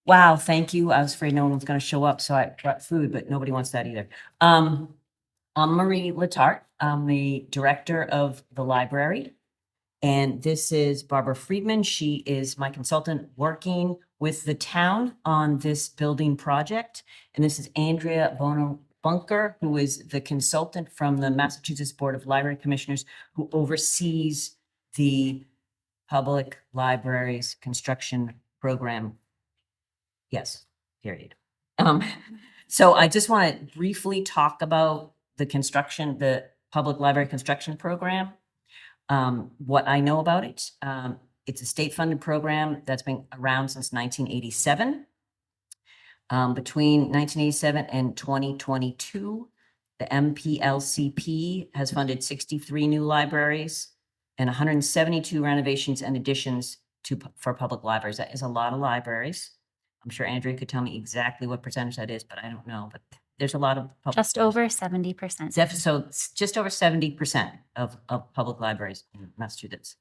Wow, thank you. I was afraid no one was going to show up, so I brought food, but nobody wants that either. I'm Marie Letarte. I'm the director of the library. And this is Barbara Friedman. She is my consultant working with the town on this building project. And this is Andrea Bunker, who is the consultant from the Massachusetts Board of Library Commissioners, who oversees the public libraries construction program. Yes, period. So I just want to briefly talk about the public library construction program. What I know about it, it's a state-funded program that's been around since 1987. Between 1987 and 2022, the MPLCP has funded 63 new libraries and 172 renovations and additions for public libraries. That is a lot of libraries. I'm sure Andrea could tell me exactly what percentage that is, but I don't know. But there's a lot of just over 70%. So it's just over 70% of public libraries in Massachusetts.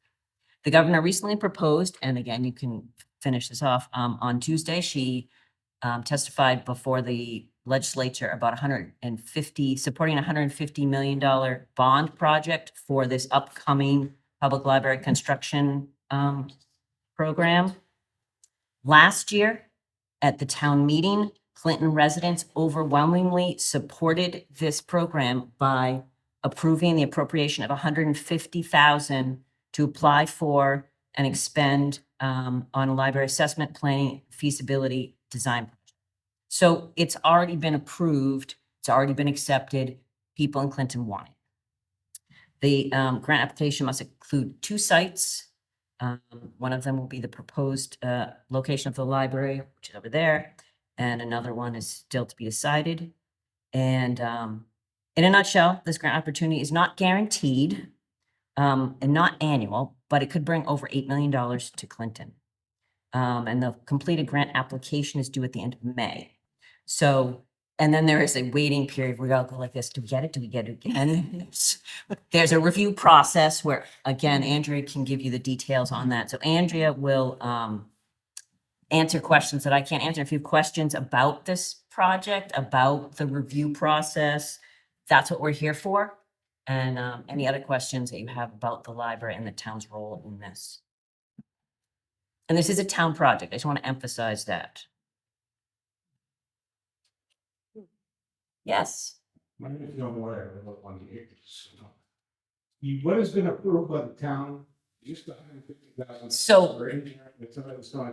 The governor recently proposed, and again, you can finish this off, on Tuesday, she testified before the legislature about supporting $150 million bond project for this upcoming public library construction program. Last year at the town meeting, Clinton residents overwhelmingly supported this program by approving the appropriation of $150,000 to apply for and expend on a library assessment planning feasibility design. So it's already been approved. It's already been accepted. People in Clinton want it. The grant application must include 2 sites. One of them will be the proposed location of the library, which is over there. And another one is still to be decided. And in a nutshell, this grant opportunity is not guaranteed and not annual, but it could bring over $8 million to Clinton. And the completed grant application is due at the end of May. So, and then there is a waiting period where we all go like this. Do we get it? Do we get it again? There's a review process where, again, Andrea can give you the details on that. So Andrea will answer questions that I can't answer. If you have questions about this project, about the review process, that's what we're here for. And any other questions that you have about the library and the town's role in this. And this is a town project. I just want to emphasize that. Yes. My name is John Ware, I live on the acres. What has been approved by the town, just $150,000. So- For engineering, it's not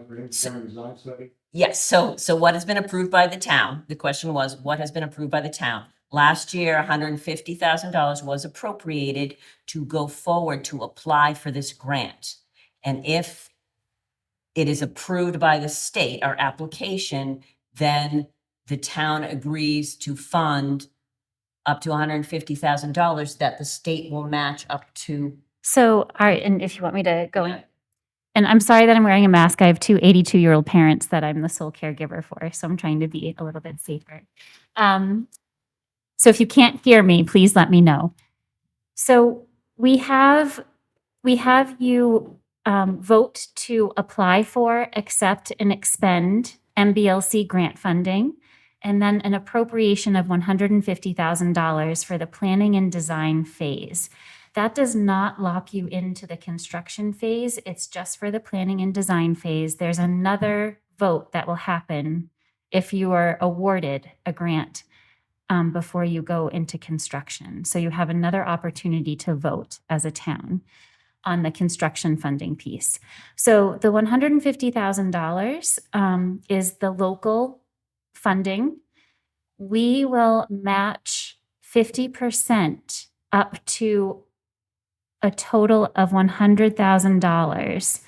for engineering design study. Yes, so what has been approved by the town? The question was, what has been approved by the town? Last year, $150,000 was appropriated to go forward to apply for this grant. And if it is approved by the state, our application, then the town agrees to fund up to $150,000 that the state will match up to. So, all right, and if you want me to go in, and I'm sorry that I'm wearing a mask. I have 2 82-year-old parents that I'm the sole caregiver for, so I'm trying to be a little bit safer. So if you can't hear me, please let me know. So we have you vote to apply for, accept, and expend MBLC grant funding, and then an appropriation of $150,000 for the planning and design phase. That does not lock you into the construction phase. It's just for the planning and design phase. There's another vote that will happen if you are awarded a grant before you go into construction. So you have another opportunity to vote as a town on the construction funding piece. So the $150,000 is the local funding. We will match 50% up to a total of $100,000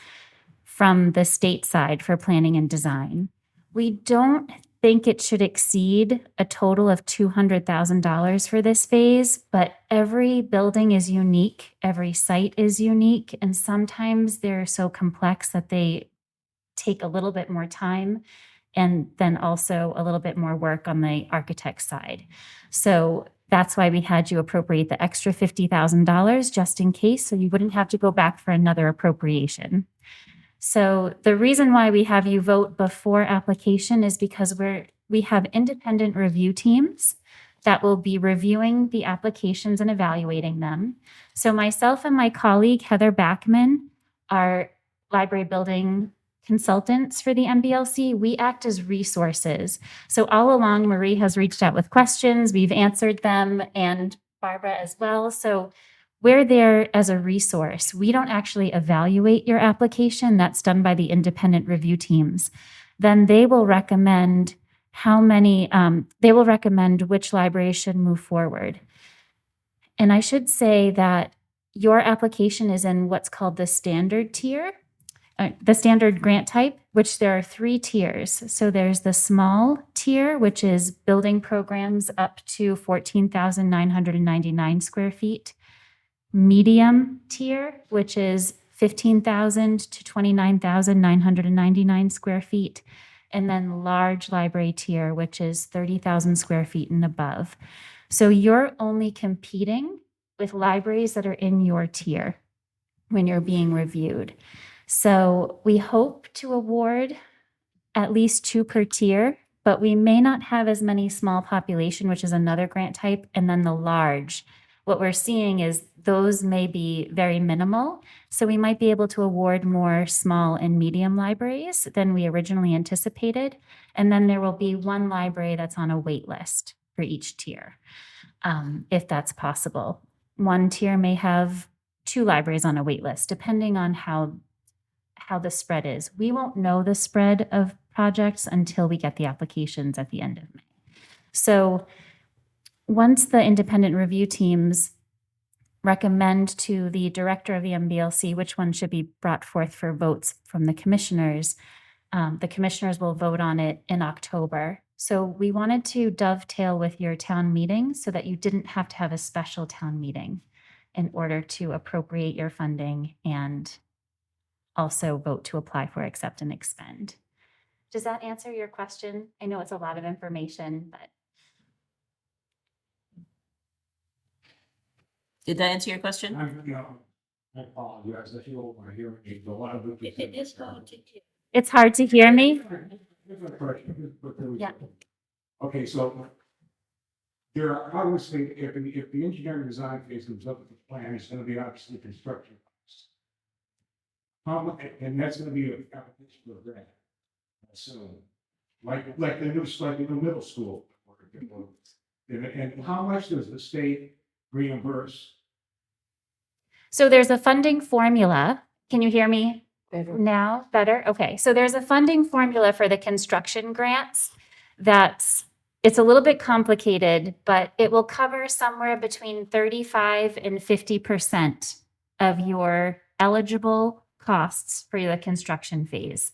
from the state side for planning and design. We don't think it should exceed a total of $200,000 for this phase, but every building is unique, every site is unique, and sometimes they're so complex that they take a little bit more time and then also a little bit more work on the architect side. So that's why we had you appropriate the extra $50,000 just in case, so you wouldn't have to go back for another appropriation. So the reason why we have you vote before application is because we have independent review teams that will be reviewing the applications and evaluating them. So myself and my colleague, Heather Backman, are library building consultants for the MBLC. We act as resources. So all along, Marie has reached out with questions. We've answered them, and Barbara as well. So we're there as a resource. We don't actually evaluate your application. That's done by the independent review teams. Then they will recommend they will recommend which library should move forward. And I should say that your application is in what's called the standard tier, the standard grant type, which there are 3 tiers. So there's the small tier, which is building programs up to 14,999 square feet. Medium tier, which is 15,000 to 29,999 square feet. And then large library tier, which is 30,000 square feet and above. So you're only competing with libraries that are in your tier when you're being reviewed. So we hope to award at least 2 per tier, but we may not have as many small population, which is another grant type, and then the large. What we're seeing is those may be very minimal. So we might be able to award more small and medium libraries than we originally anticipated. And then there will be 1 library that's on a wait list for each tier, if that's possible. 1 tier may have 2 libraries on a wait list, depending on how the spread is. We won't know the spread of projects until we get the applications at the end of May. So once the independent review teams recommend to the director of the MBLC which one should be brought forth for votes from the commissioners will vote on it in October. So we wanted to dovetail with your town meeting so that you didn't have to have a special town meeting in order to appropriate your funding and also vote to apply for, accept, and expend. Does that answer your question? I know it's a lot of information, but. Did that answer your question? I apologize, I feel my hearing aid, a lot of it. It is hard to hear. It's hard to hear me? Yeah. Okay, so there are obviously, if the engineering design phase comes up with the plan, it's gonna be obviously construction costs. And that's gonna be a application for a grant. So, like the new middle school. And how much does the state reimburse? So there's a funding formula. Can you hear me now? Better? Okay. So there's a funding formula for the construction grants it's a little bit complicated, but it will cover somewhere between 35 and 50% of your eligible costs for the construction phase.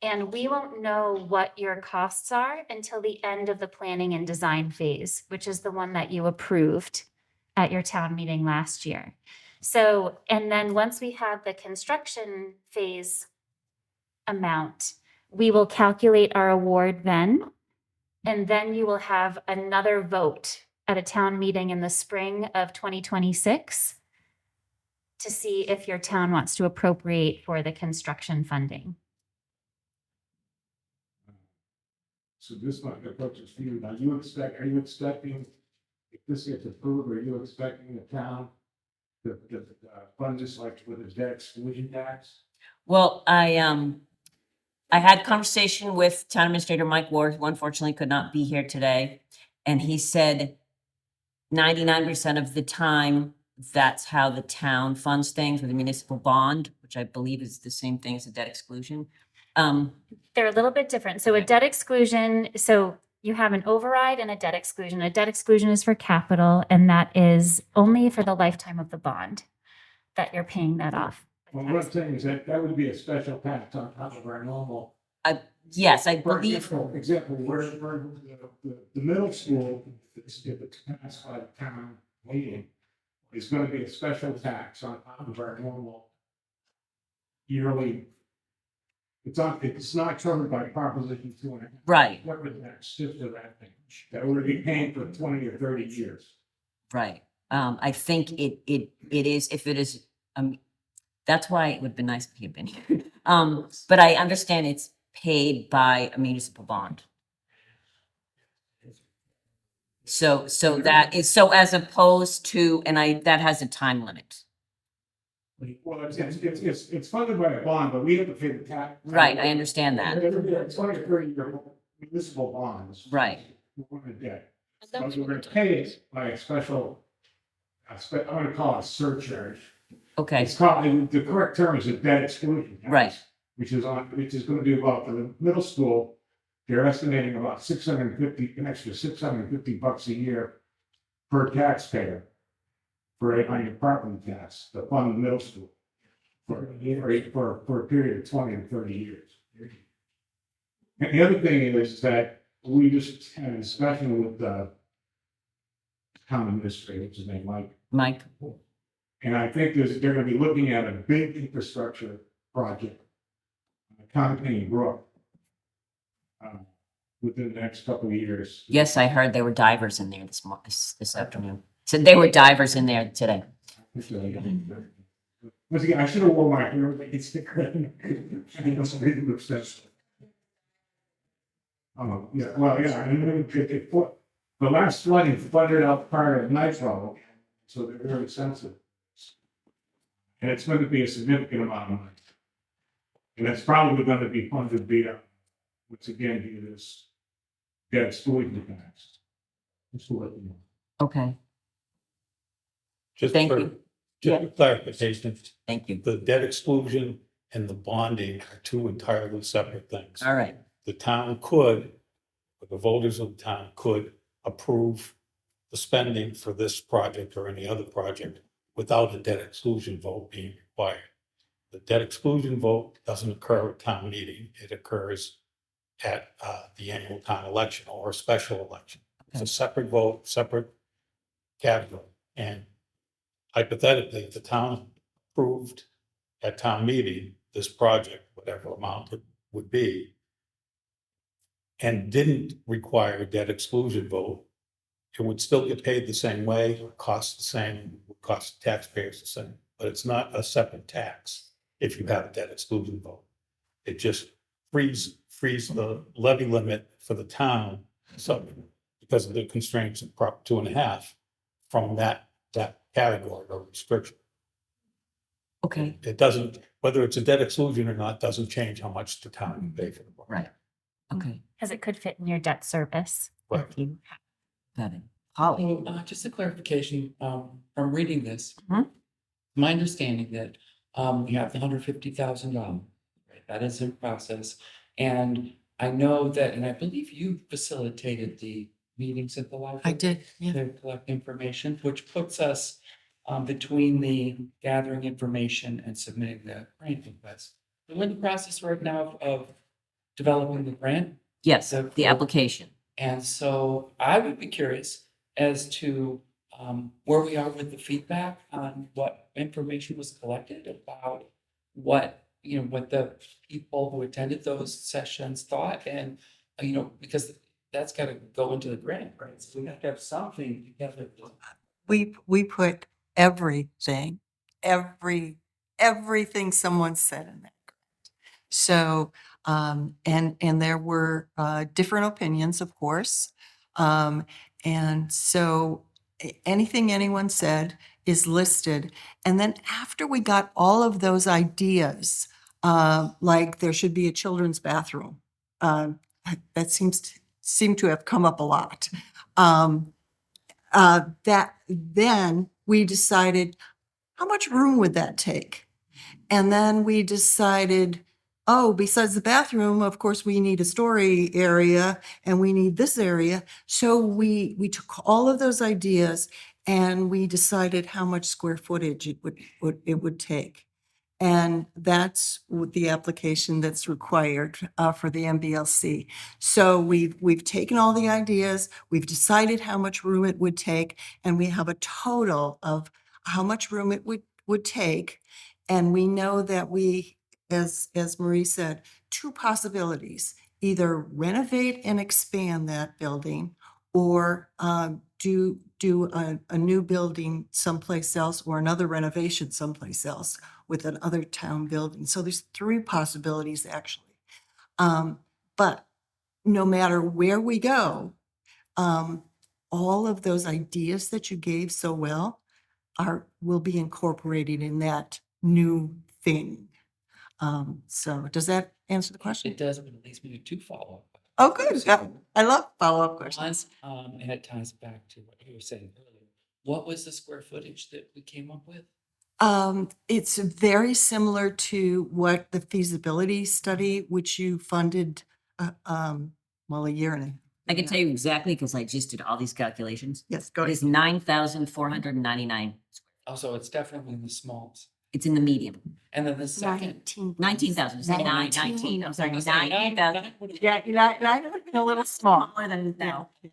And we won't know what your costs are until the end of the planning and design phase, which is the one that you approved at your town meeting last year. So, and then once we have the construction phase amount, we will calculate our award then. And then you will have another vote at a town meeting in the spring of 2026 to see if your town wants to appropriate for the construction funding. So this might be approaches for you. Now, are you expecting, if this gets approved, are you expecting the town to fund this like with a debt exclusion tax? Well, I had conversation with Town Administrator Mike Ward, who unfortunately could not be here today. And he said 99% of the time, that's how the town funds things with a municipal bond, which I believe is the same thing as a debt exclusion. They're a little bit different. So a debt exclusion, so you have an override and a debt exclusion. A debt exclusion is for capital, and that is only for the lifetime of the bond that you're paying that off. Well, what I'm saying is that would be a special tax on top of our normal. Yes, I For believe. example, where the middle school, if it's passed by the town meeting, is gonna be a special tax on top of our normal yearly. It's not covered by Proposition 2.5. Right, Covered tax, just for that thing, that we're gonna be paying for 20 or 30 years. right. I think it is, if it is, that's why it would have been nice if he had been here. But I understand it's paid by a municipal bond. So that is, so as opposed to, that has a time limit. Well, it's funded by a bond, but we have to pay the tax. Right, I understand that. It's like a 30-year municipal bonds. Right. We're gonna debt. But we're gonna pay it by a special, I'm gonna call it a surcharge. Okay, It's called, the correct term is a debt exclusion. tax, right. Which is gonna be about, for the middle school, they're estimating about an extra $650 a year per taxpayer for on your property tax to fund the middle school for a period of 20 and 30 years. And the other thing is that we just had a discussion with the town administrator, what's his name, Mike, and I think they're gonna be looking at a big infrastructure project on the Contain Brook within the next couple of years. yes, I heard there were divers in there this afternoon. Said there were divers in there today. Once again, I should have worn my hair, but it's the yeah, well, yeah, and then the last flooding flooded out part of Nitro, so they're very sensitive. And it's going to be a significant amount of money. And it's probably going to be funded via, once again, via this debt exclusion tax. Just to let you know. Okay, Just Thank for, you. just for clarification, thank you. the debt exclusion and the bonding are two entirely separate things. All right, The town could, or the voters of the town could approve the spending for this project or any other project without a debt exclusion vote being required. The debt exclusion vote doesn't occur at town meeting. It occurs at the annual town election or a special election. It's a separate vote, separate category. And hypothetically, if the town approved at town meeting this project, whatever amount it would be, and didn't require a debt exclusion vote, it would still get paid the same way, cost the same, would cost taxpayers the same, but it's not a separate tax if you have a debt exclusion vote. It just frees the levy limit for the town, so because of the constraints of Prop 2.5 from that category or restriction. okay, It doesn't, whether it's a debt exclusion or not, doesn't change how much the town can pay for the project. right. Okay, Because it could fit in your debt service. Right. if you- got it. Holly, Just a clarification, from reading this. Mhm. My understanding that, we have the $150,000, right, that is in process. And I know that, and I believe you facilitated the meetings at the library. I did, yeah. To collect information, which puts us, between the gathering information and submitting the grant request. We're in the process right now of developing the grant. yes, So- the application. And so I would be curious as to where we are with the feedback on what information was collected about what the people who attended those sessions thought. And, because that's got to go into the grant, right? So we have to have something together. We put everything someone said in that grant. So, and there were different opinions, of course. And so anything anyone said is listed. And then after we got all of those ideas, like there should be a children's bathroom, that seemed to have come up a lot. That then we decided, how much room would that take? And then we decided, oh, besides the bathroom, of course, we need a story area and we need this area. So we took all of those ideas and we decided how much square footage it would take. And that's the application that's required for the MBLC. So we've taken all the ideas, we've decided how much room it would take, and we have a total of how much room it would take. And we know that we, as Marie said, two possibilities: either renovate and expand that building, or do a new building someplace else, or another renovation someplace else. with another town building. So there's 3 possibilities actually. But no matter where we go, all of those ideas that you gave so well will be incorporated in that new thing. So does that answer the question? It does, but it leads me to 2 follow-up. Oh, good. Yeah, I love follow-up questions. One, and it ties back to what you were saying earlier. What was the square footage that we came up with? It's very similar to what the feasibility study, which you funded, well, a year and a half. I can tell you exactly because I just did all these calculations. Yes, go It ahead. is 9,499. Oh, so it's definitely in the smalls. It's in the medium. And then the second. 19,000, say 19, I'm sorry, 19,000. Yeah, I would have been a little small. More than now. To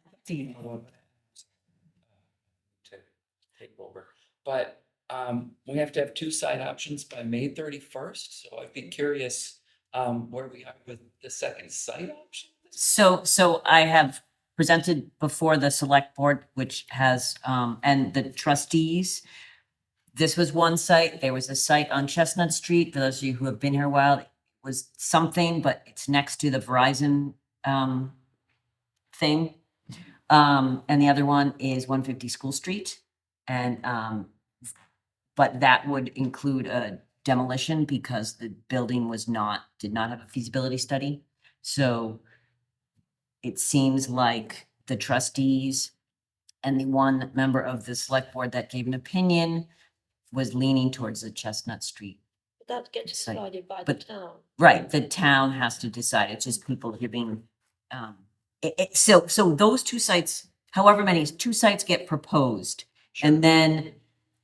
take over, but we have to have 2 side options by May 31st, so I'd be curious where we are with the second site option. So I have presented before the select board, which has, and the trustees. This was one site. There was a site on Chestnut Street. For those of you who have been here a while, it was something, but it's next to the Verizon thing. And the other one is 150 School Street. And but that would include a demolition because the building did not have a feasibility study. So it seems like the trustees and the one member of the select board that gave an opinion was leaning towards the Chestnut Street. That gets Site. decided by the But- town. Right, the town has to decide. It's just people giving, so those 2 sites, however many, 2 sites get proposed. And then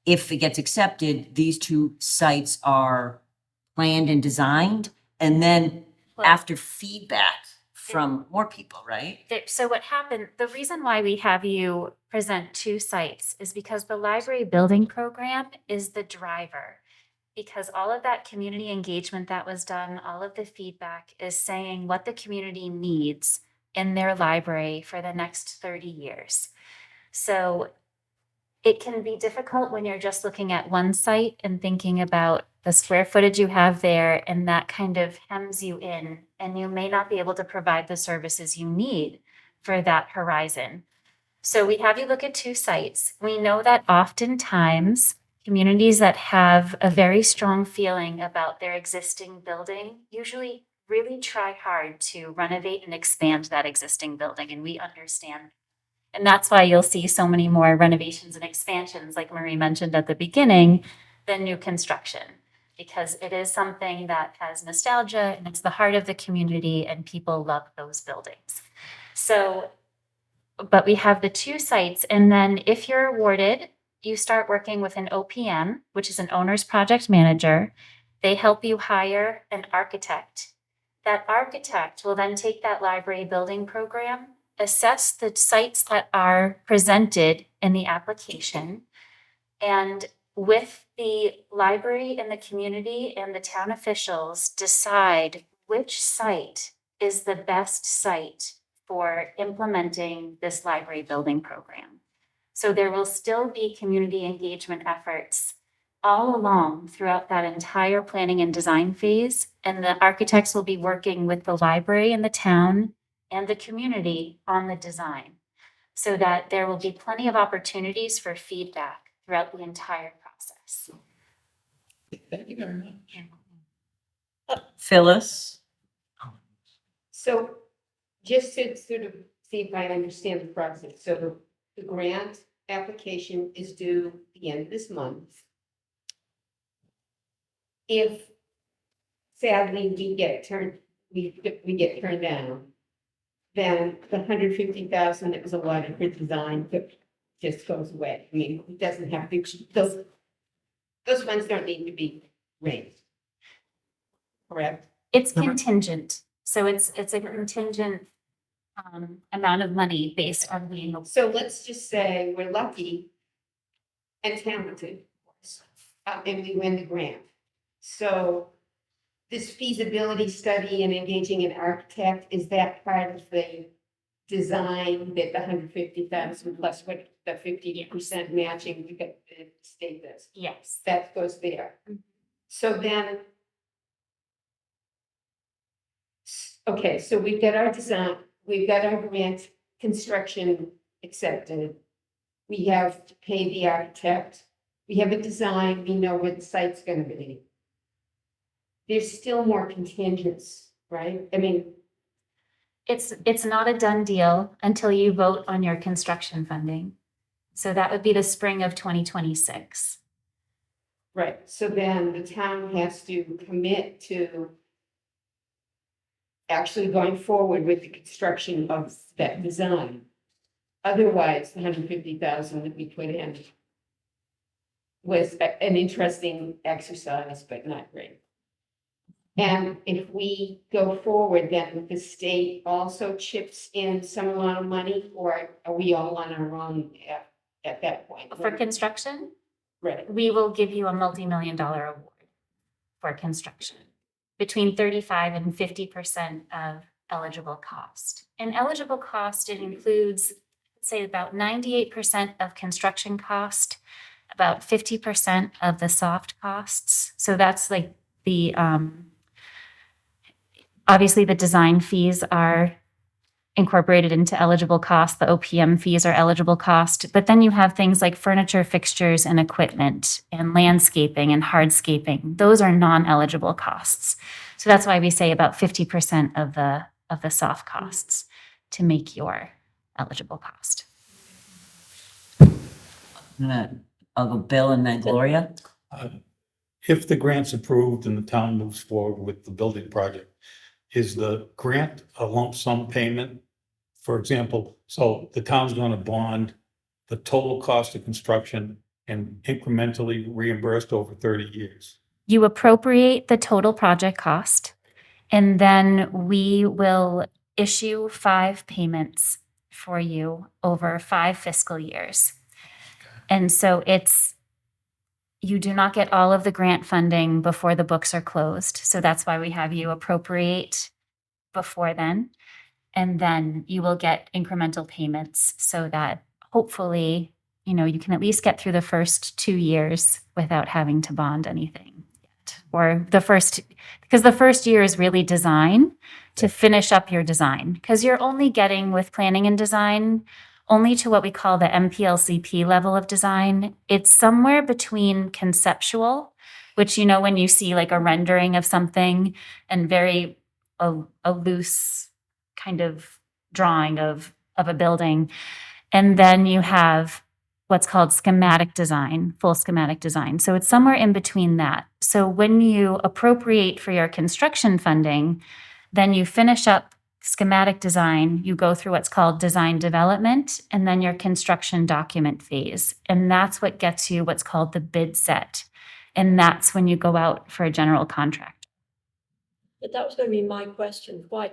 if it gets accepted, these 2 sites are planned and designed. And then Well- after feedback from more people, right? So what happened, the reason why we have you present 2 sites is because the library building program is the driver. Because all of that community engagement that was done, all of the feedback is saying what the community needs in their library for the next 30 years. So it can be difficult when you're just looking at one site and thinking about the square footage you have there, and that kind of hems you in, and you may not be able to provide the services you need for that horizon. So we have you look at 2 sites. We know that oftentimes communities that have a very strong feeling about their existing building usually really try hard to renovate and expand that existing building, and we understand. And that's why you'll see so many more renovations and expansions, like Marie mentioned at the beginning, than new construction. Because it is something that has nostalgia and it's the heart of the community and people love those buildings. So, but we have the 2 sites, and then if you're awarded, you start working with an OPM, which is an owner's project manager. They help you hire an architect. That architect will then take that library building program, assess the sites that are presented in the application, and with the library and the community and the town officials, decide which site is the best site for implementing this library building program. So there will still be community engagement efforts all along throughout that entire planning and design phase. And the architects will be working with the library and the town and the community on the design, so that there will be plenty of opportunities for feedback throughout the entire process. Thank you very much. Phyllis? So just to sort of see if I understand the process, so the grant application is due the end of this month. If sadly we get turned down, then the 150,000 that was allotted for design just goes away. I mean, it doesn't have to, those funds don't need to be raised. Correct? It's contingent. So it's a contingent amount of money based on being. So let's just say we're lucky and talented, of course, and we win the grant. So this feasibility study and engaging an architect, is that part of the design that the 150,000 plus what the 50% matching we get the state does? Yes. That goes there. So then. Okay, so we've got our design, we've got our grant construction accepted. We have to pay the architect. We have a design, we know where the site's gonna be. There's still more contingents, right? I mean, It's not a done deal until you vote on your construction funding. So that would be the spring of 2026. right, so then the town has to commit to actually going forward with the construction of that design. Otherwise, the 150,000 that we put in was an interesting exercise, but not great. And if we go forward, then the state also chips in some amount of money, or are we all on our own at that point? For construction, Right, we will give you a multi-million-dollar award for construction, between 35 and 50% of eligible cost. And eligible cost, it includes, say, about 98% of construction cost, about 50% of the soft costs. So that's like the, obviously the design fees are incorporated into eligible cost. The OPM fees are eligible cost, but then you have things like furniture, fixtures, and equipment, and landscaping and hardscaping. Those are non-eligible costs. So that's why we say about 50% of the soft costs to make your eligible cost. I'll go Bill and then Gloria. If the grant's approved and the town moves forward with the building project, is the grant a lump sum payment? For example, so the town's gonna bond the total cost of construction and incrementally reimbursed over 30 years. You appropriate the total project cost, and then we will issue 5 payments for you over 5 fiscal years. And so you do not get all of the grant funding before the books are closed. So that's why we have you appropriate before then. And then you will get incremental payments so that hopefully, you can at least get through the first 2 years without having to bond anything yet. Or because the first year is really design to finish up your design. Because you're only getting with planning and design only to what we call the MPLCP level of design. It's somewhere between conceptual, which, when you see like a rendering of something and very a loose kind of drawing of a building. And then you have what's called schematic design, full schematic design. So it's somewhere in between that. So when you appropriate for your construction funding, then you finish up schematic design, you go through what's called design development, and then your construction document phase. And that's what gets you what's called the bid set. And that's when you go out for a general contract. But that was going to be my question, why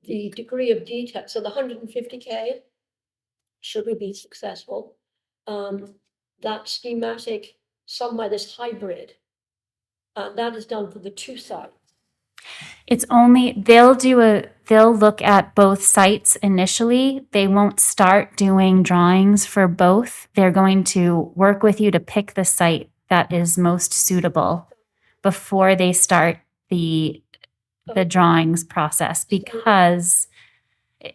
the degree of detail, so the 150K, should we be successful? That schematic, somewhere this hybrid, that is done for the 2 sites. It's only, they'll look at both sites initially. They won't start doing drawings for both. They're going to work with you to pick the site that is most suitable before they start the drawings process, because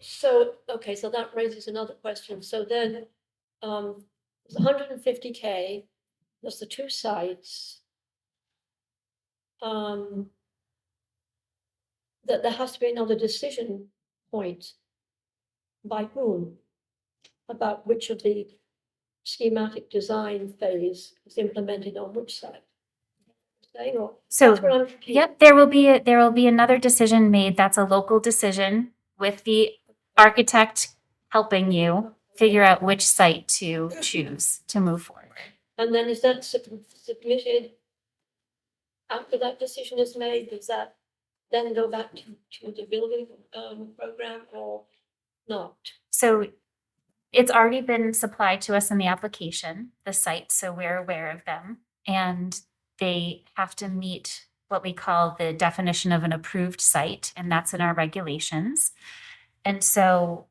So, okay, so that raises another question. So then, it's 150K, that's the 2 sites. That there has to be another decision point by whom about which of the schematic design phase is implemented on which site. So, That's what I'm confused. yep, there will be another decision made. That's a local decision with the architect helping you figure out which site to choose to move forward. And then is that submitted after that decision is made? Does that then go back to the building program or not? So it's already been supplied to us in the application, the site, so we're aware of them. And they have to meet what we call the definition of an approved site, and that's in our regulations. And so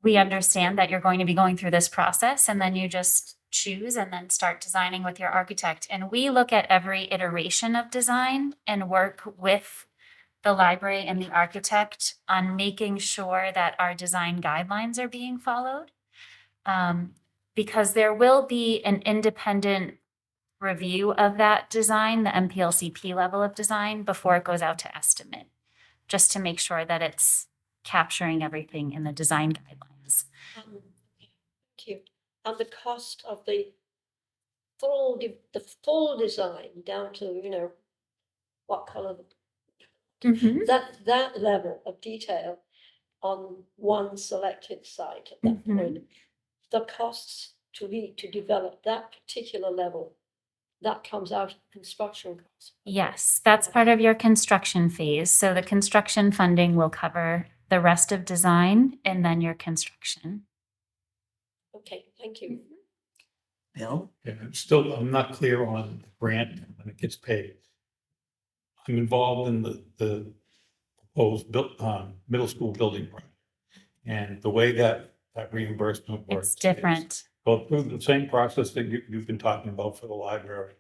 we understand that you're going to be going through this process, and then you just choose and then start designing with your architect. And we look at every iteration of design and work with the library and the architect on making sure that our design guidelines are being followed. Because there will be an independent review of that design, the MPLCP level of design, before it goes out to estimate, just to make sure that it's capturing everything in the design guidelines. Thank you. And the cost of the full design down to, what color, that level of detail on one selected site at that point, the costs to develop that particular level, that comes out of construction costs. Yes, that's part of your construction phase. So the construction funding will cover the rest of design and then your construction. Okay, thank you. Bill? Yeah, I'm not clear on the grant when it gets paid. I'm involved in the proposed middle school building project. And the way that reimbursement works. It's different. is go through the same process that you've been talking about for the library.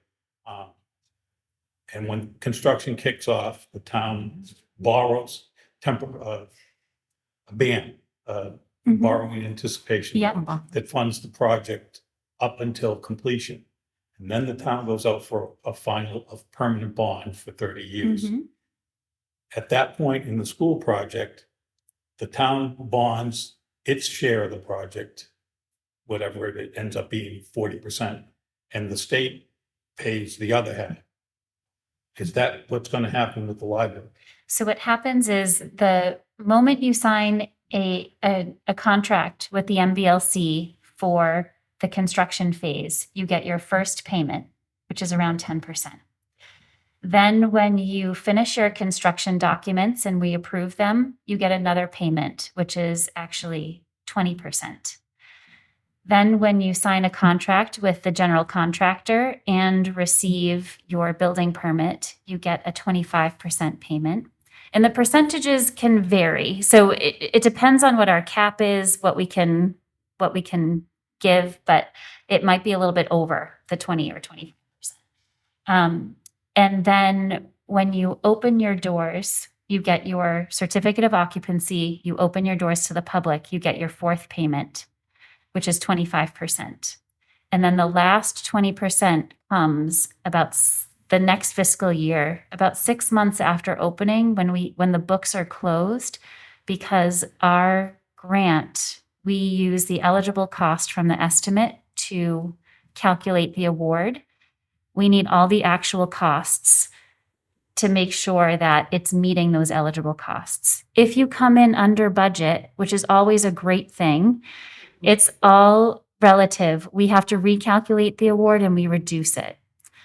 And when construction kicks off, the town borrows a ban, borrowing anticipation. Yeah. That funds the project up until completion. And then the town goes out for a permanent bond for 30 years. At that point in the school project, the town bonds its share of the project, whatever it ends up being, 40%, and the state pays the other half. Is that what's going to happen with the library? So what happens is the moment you sign a contract with the MBLC for the construction phase, you get your first payment, which is around 10%. Then when you finish your construction documents and we approve them, you get another payment, which is actually 20%. Then when you sign a contract with the general contractor and receive your building permit, you get a 25% payment. And the percentages can vary. So it depends on what our cap is, what we can give, but it might be a little bit over the 20 or 25%. And then when you open your doors, you get your certificate of occupancy, you open your doors to the public, you get your fourth payment, which is 25%. And then the last 20% comes about the next fiscal year, about 6 months after opening, when the books are closed, because our grant, we use the eligible cost from the estimate to calculate the award. We need all the actual costs to make sure that it's meeting those eligible costs. If you come in under budget, which is always a great thing, it's all relative. We have to recalculate the award and we reduce it.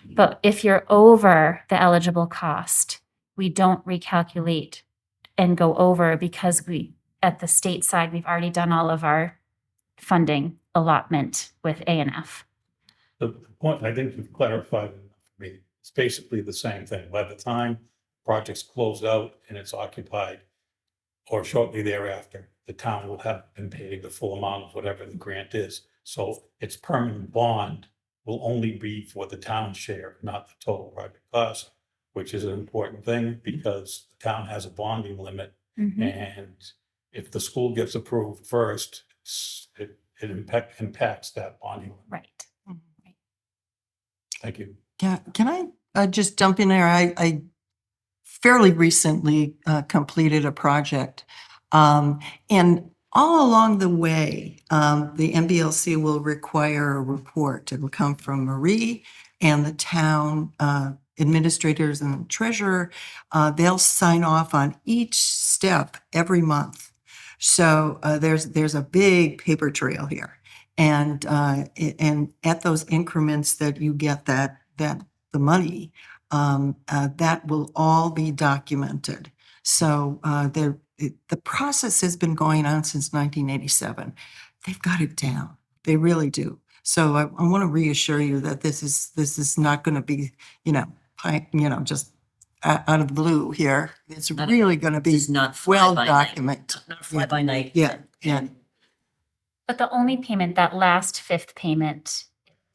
But if you're over the eligible cost, we don't recalculate and go over because at the state side, we've already done all of our funding allotment with A&F. The point, I think you've clarified it for me. It's basically the same thing. By the time project's closed out and it's occupied, or shortly thereafter, the town will have been paid the full amount of whatever the grant is. So its permanent bond will only be for the town's share, not the total project cost, which is an important thing because the town has a bonding limit. And if the school gets approved first, it impacts that bonding limit. Right. Thank you. Can I just jump in there? I fairly recently completed a project. And all along the way, the MBLC will require a report. It will come from Marie and the town administrators and treasurer. They'll sign off on each step every month. So there's a big paper trail here. And at those increments that you get that the money, that will all be documented. So the process has been going on since 1987. They've got it down. They really do. So I want to reassure you that this is not going to be, just out of the blue here. It's really going to be This is not well fly by night. documented. Not fly by night. Yeah, yeah. But the only payment, that last fifth payment,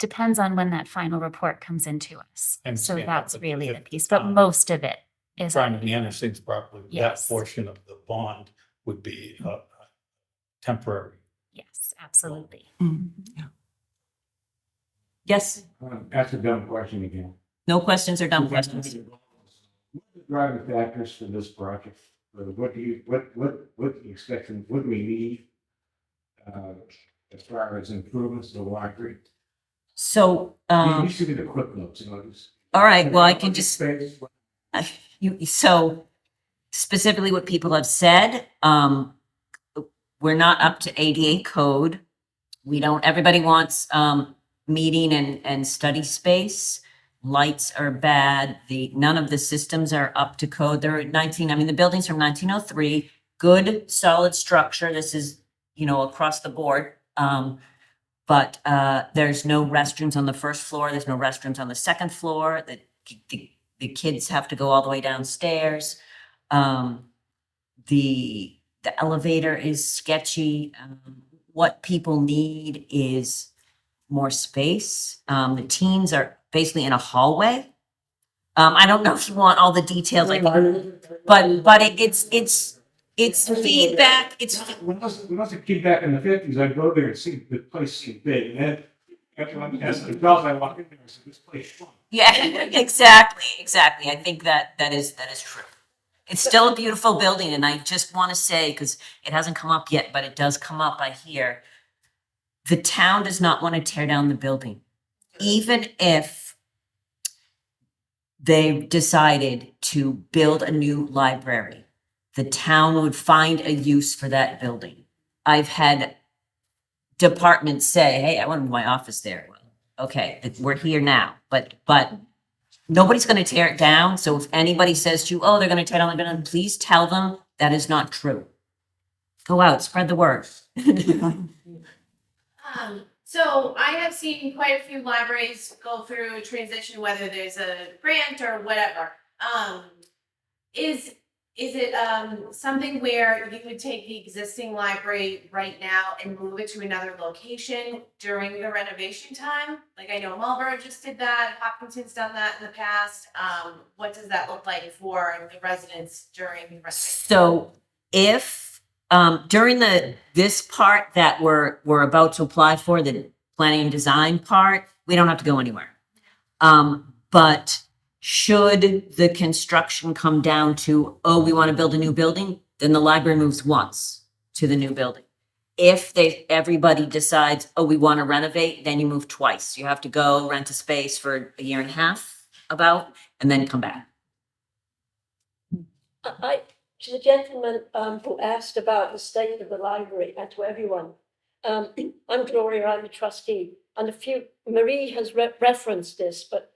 depends on when that final report comes into us. And So yeah, that's but really if the piece, the but town- most of it is. Trying to manage things properly, that Yes. portion of the bond would be temporary. Yes, absolutely. Yes, That's a dumb question again. no questions or dumb questions. What are the driving factors for this project? What do you, what do you expect, and what do we need? As far as improvements to the library? So, You should be the quick notes, you know, just. all right, well, I can just, Space. so specifically what people have said, we're not up to ADA code. We don't, everybody wants, meeting and study space. Lights are bad. None of the systems are up to code. They're 19, I mean, the building's from 1903, good, solid structure. This is, across the board. But there's no restrooms on the first floor. There's no restrooms on the second floor. The kids have to go all the way downstairs. The elevator is sketchy. What people need is more space. The teens are basically in a hallway. I don't know if you want all the details, but it's feedback. When I was a kid back in the 50s, I'd go there and see the place seemed big, and then as an adult, I walk in there and say, this place is fun. Yeah, exactly. I think that is true. It's still a beautiful building, and I just want to say, because it hasn't come up yet, but it does come up, I hear. The town does not want to tear down the building, even if they decided to build a new library. The town would find a use for that building. I've had departments say, hey, I want to move my office there. Well, okay, we're here now, but nobody's going to tear it down. So if anybody says to you, oh, they're going to tear down the building, please tell them that is not true. Go out, spread the word. So I have seen quite a few libraries go through a transition, whether there's a grant or whatever. Is it something where you would take the existing library right now and move it to another location during the renovation time? Like I know Marlborough just did that, Hopkinton's done that in the past. What does that look like for the residents during the renovation? So if during this part that we're about to apply for, the planning and design part, we don't have to go anywhere. But should the construction come down to, oh, we want to build a new building, then the library moves once to the new building. If everybody decides, oh, we want to renovate, then you move twice. You have to go rent a space for a year and a half and then come back. To the gentleman who asked about the state of the library, and to everyone, I'm Gloria, I'm a trustee, and Marie has referenced this, but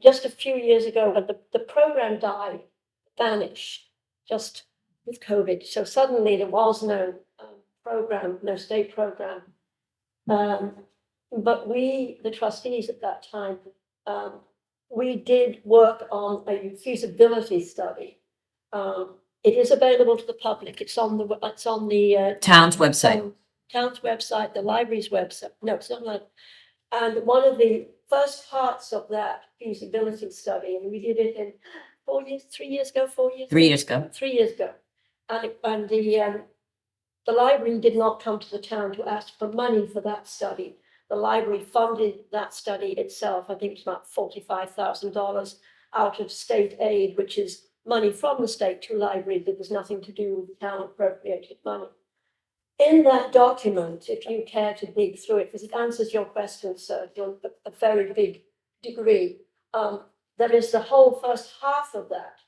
just a few years ago, when the program vanished, just with COVID. So suddenly there was no program, no state program. But we, the trustees at that time, we did work on a feasibility study. It is available to the public. It's on the Town's website. Town's website, the library's website. No, it's not like. And one of the first parts of that feasibility study, and we did it in 3 years ago, 4 years. 3 years ago. 3 years ago, and the library did not come to the town to ask for money for that study. The library funded that study itself. I think it's about $45,000 out of state aid, which is money from the state to libraries. It was nothing to do with the town appropriated money. In that document, if you care to dig through it, because it answers your question, sir, to a very big degree, there is the whole first half of that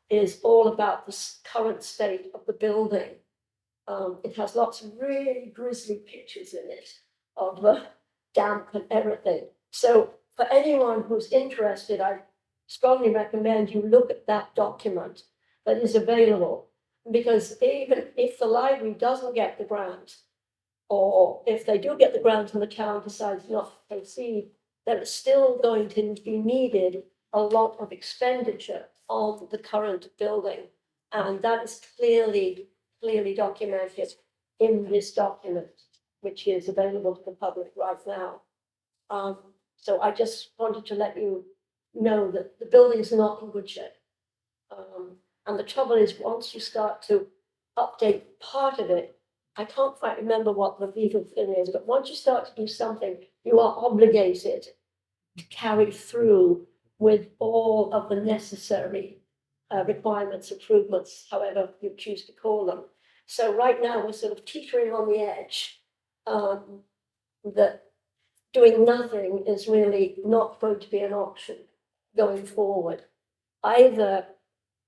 is all about the current state of the building. It has lots of really grisly pictures in it of the damp and everything. So for anyone who's interested, I strongly recommend you look at that document that is available. Because even if the library doesn't get the grant, or if they do get the grant and the town decides not to proceed, there is still going to be needed a lot of expenditure on the current building. And that is clearly documented in this document, which is available to the public right now. So I just wanted to let you know that the building's not in good shape. And the trouble is, once you start to update part of it, I can't quite remember what the legal thing is, but once you start to do something, you are obligated to carry through with all of the necessary requirements, improvements, however you choose to call them. So right now, we're sort of teetering on the edge, that doing nothing is really not going to be an option going forward. Either,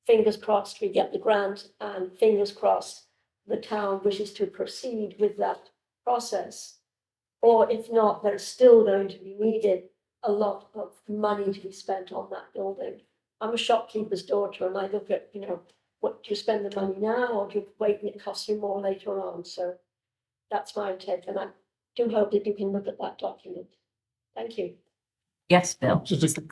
fingers crossed, we get the grant, and fingers crossed, the town wishes to proceed with that process. Or if not, there's still going to be needed a lot of money to be spent on that building. I'm a shopkeeper's daughter, and I look at, what do you spend the money now, or do you wait and it costs you more later on? So that's my intent, and I do hope that you can look at that document. Thank you. Yes, Bill. Just a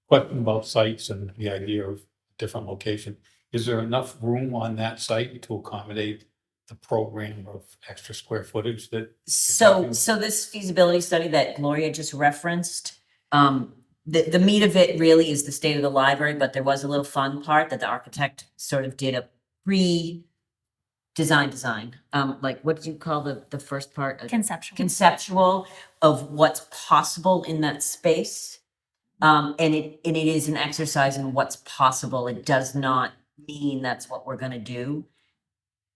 question about sites and the idea of different location. Is there enough room on that site to accommodate the program of extra square footage that? So this feasibility study that Gloria just referenced, the meat of it really is the state of the library, but there was a little fun part that the architect sort of did a design. Like, what did you call the first part? Conceptual of what's possible in that space. And it is an exercise in what's possible. It does not mean that's what we're gonna do,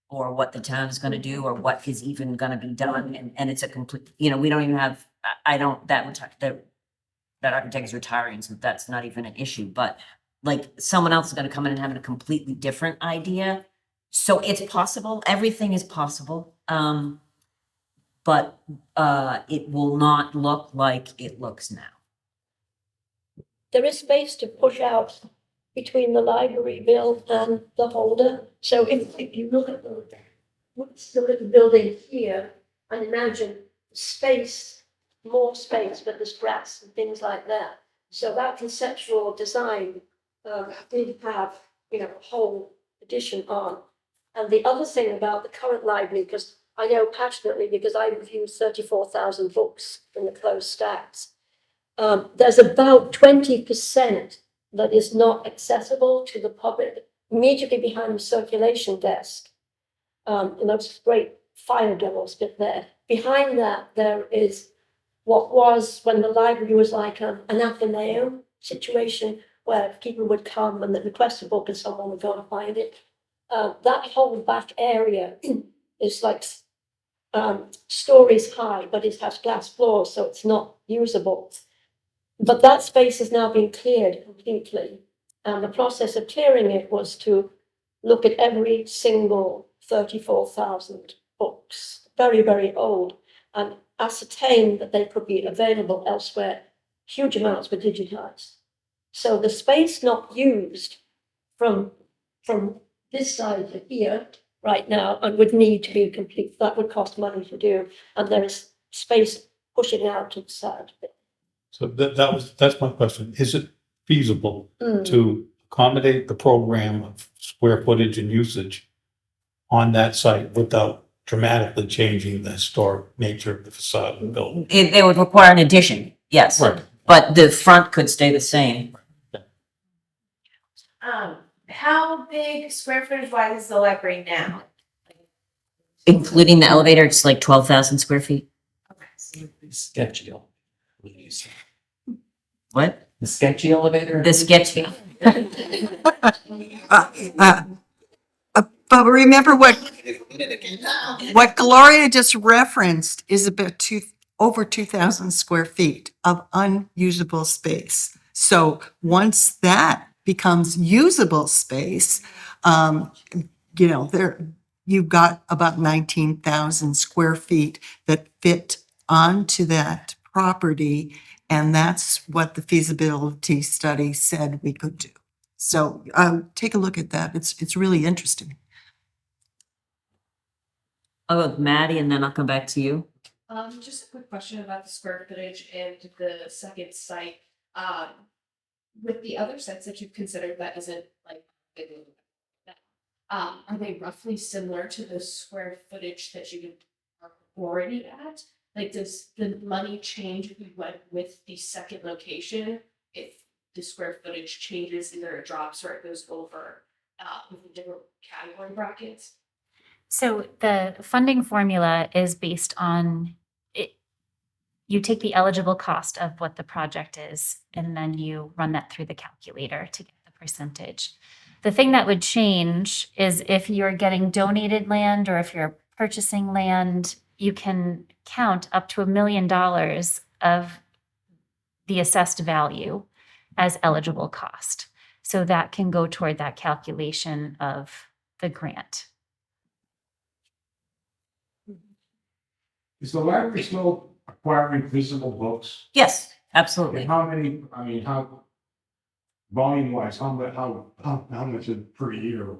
or what the town is gonna do, or what is even gonna be done. And it's a complete, we don't even have, that architect is retiring, so that's not even an issue. But like, someone else is gonna come in and have a completely different idea. So it's possible, everything is possible. But it will not look like it looks now. There is space to push out between the library bill and the holder. So if you look at the building here and imagine space, more space, but there's grass and things like that. So that conceptual design did have, a whole addition on. And the other thing about the current library, because I know passionately, because I reviewed 34,000 books in the closed stacks. There's about 20% that is not accessible to the public immediately behind the circulation desk. And those great fire doors bit there. Behind that, there is what was, when the library was like an Athenaeum situation where people would come and request a book and someone would go and find it. That whole back area is like stories high, but it has glass floors, so it's not usable. But that space has now been cleared completely. And the process of clearing it was to look at every single 34,000 books, very, very old, and ascertain that they could be available elsewhere. Huge amounts were digitized. So the space not used from this side to here right now and would need to be complete. That would cost money to do. And there is space pushing out to the side. So that's my question. Is it feasible to accommodate the program of square footage and usage on that site without dramatically changing the historic nature of the facade of the building? It would require an addition, yes. Right. But the front could stay the same. How big square footage wise is the library now? Including the elevator, it's like 12,000 square feet. Sketchy. What? The sketchy elevator? The sketch. But remember what Gloria just referenced is about over 2,000 square feet of unusable space. So once that becomes usable space, you've got about 19,000 square feet that fit onto that property. And that's what the feasibility study said we could do. So take a look at that. It's really interesting. I'll go with Maddie and then I'll come back to you. Just a quick question about the square footage and the second site. With the other sites that you've considered that isn't like Bigelow, are they roughly similar to the square footage that you are already at? Like, does the money change if we went with the second location? If the square footage changes, either it drops or it goes over, with different category brackets? So the funding formula is based on it. You take the eligible cost of what the project is, and then you run that through the calculator to get the percentage. The thing that would change is if you're getting donated land or if you're purchasing land, you can count up to $1 million of the assessed value as eligible cost. So that can go toward that calculation of the grant. Is the library still acquiring physical books? Yes, absolutely. And how many, I mean, how, volume wise, how much is per year?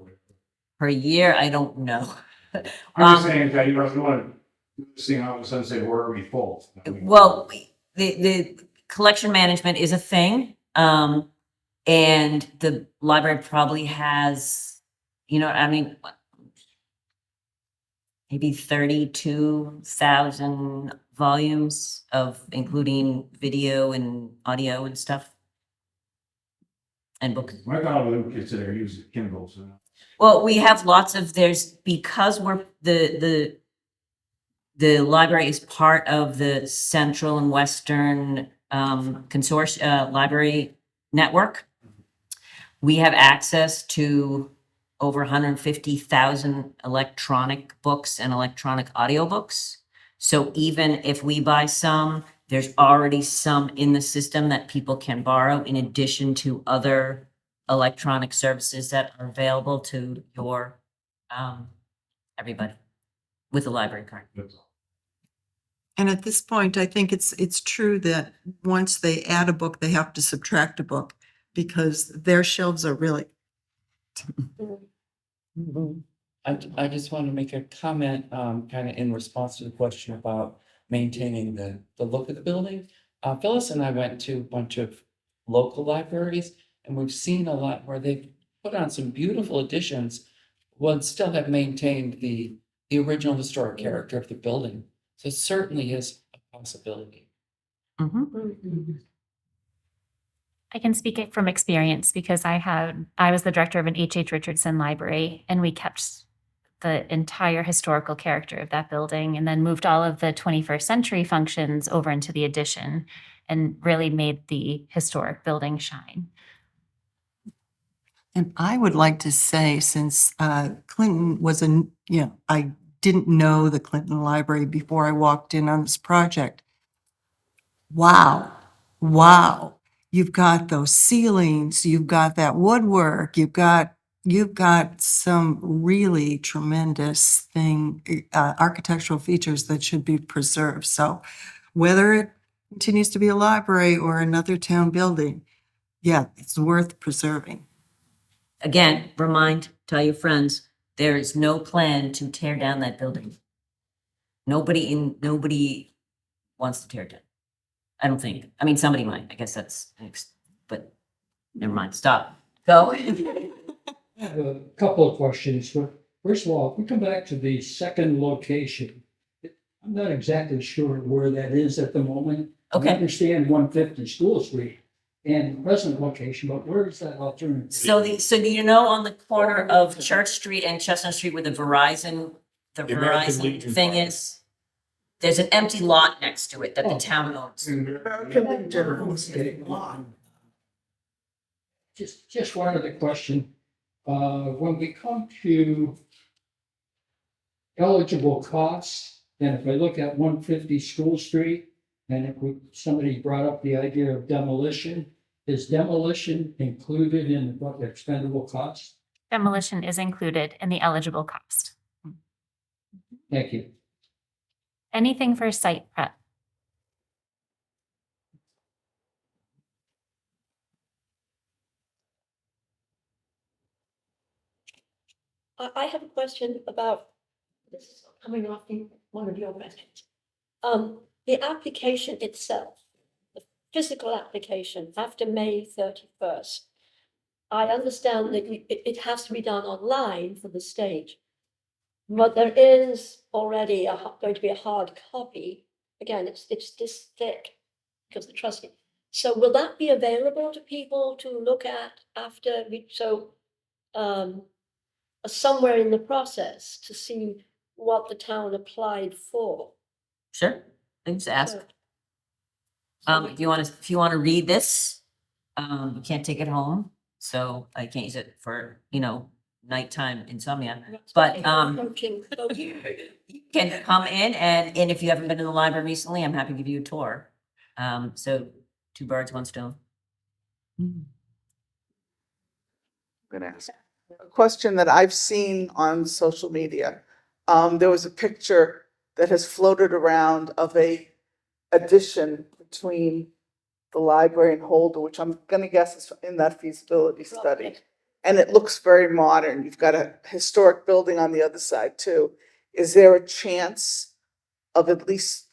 Per year, I don't know. I'm just saying that you don't want to see all of a sudden say, where are we full? I mean, Well, the collection management is a thing. And the library probably has, I mean, maybe 32,000 volumes of including video and audio and stuff. And books. I got all the little kids that are using Kindles. Well, we have lots of, because we're, the library is part of the Central and Western Consortium Library Network. We have access to over 150,000 electronic books and electronic audiobooks. So even if we buy some, there's already some in the system that people can borrow in addition to other electronic services that are available to your everybody with a library card. And at this point, I think it's true that once they add a book, they have to subtract a book because their shelves are really. I just want to make a comment, kind of in response to the question about maintaining the look of the building. Phyllis and I went to a bunch of local libraries, and we've seen a lot where they've put on some beautiful additions, but still have maintained the original historic character of the building. So it certainly is a possibility. I can speak it from experience because I was the director of an H.H. Richardson library, and we kept the entire historical character of that building and then moved all of the 21st century functions over into the addition and really made the historic building shine. And I would like to say, since Clinton was I didn't know the Clinton Library before I walked in on this project. Wow. You've got those ceilings, you've got that woodwork, you've got some really tremendous architectural features that should be preserved. So whether it continues to be a library or another town building, yeah, it's worth preserving. Again, tell your friends, there is no plan to tear down that building. Nobody wants to tear it down. I don't think. I mean, somebody might. I guess but never mind. Stop. Go. I have a couple of questions. First of all, if we come back to the second location, I'm not exactly sure where that is at the moment. Okay. I understand 150 School Street and the present location, but where is that alternative? So on the corner of Church Street and Chestnut Street where the American Verizon Legion thing Park. is, there's an empty lot next to it that the town owns. Just one other question. When we come to eligible costs, and if I look at 150 School Street, and if somebody brought up the idea of demolition, is demolition included in what the expendable costs? Demolition is included in the eligible cost. Thank you. Anything for site prep. I have a question about, this is coming off in one of your questions. The application itself, the physical application after May 31st. I understand that it has to be done online for the state. But there is already going to be a hard copy again, it's this thick because the trustee. So will that be available to people to look at after somewhere in the process to see what the town applied for? Sure, I can just ask. So If you want to read this, you can't take it home, so I can't use it for, nighttime insomnia. But, approaching, you can come in and if you haven't been in the library recently, I'm happy to give you a tour. So two birds, one stone. I'm gonna ask a question that I've seen on social media. There was a picture that has floated around of a addition between the library and Holder, which I'm gonna guess is in that feasibility study. And it looks very modern. You've got a historic building on the other side too. Is there a chance of at least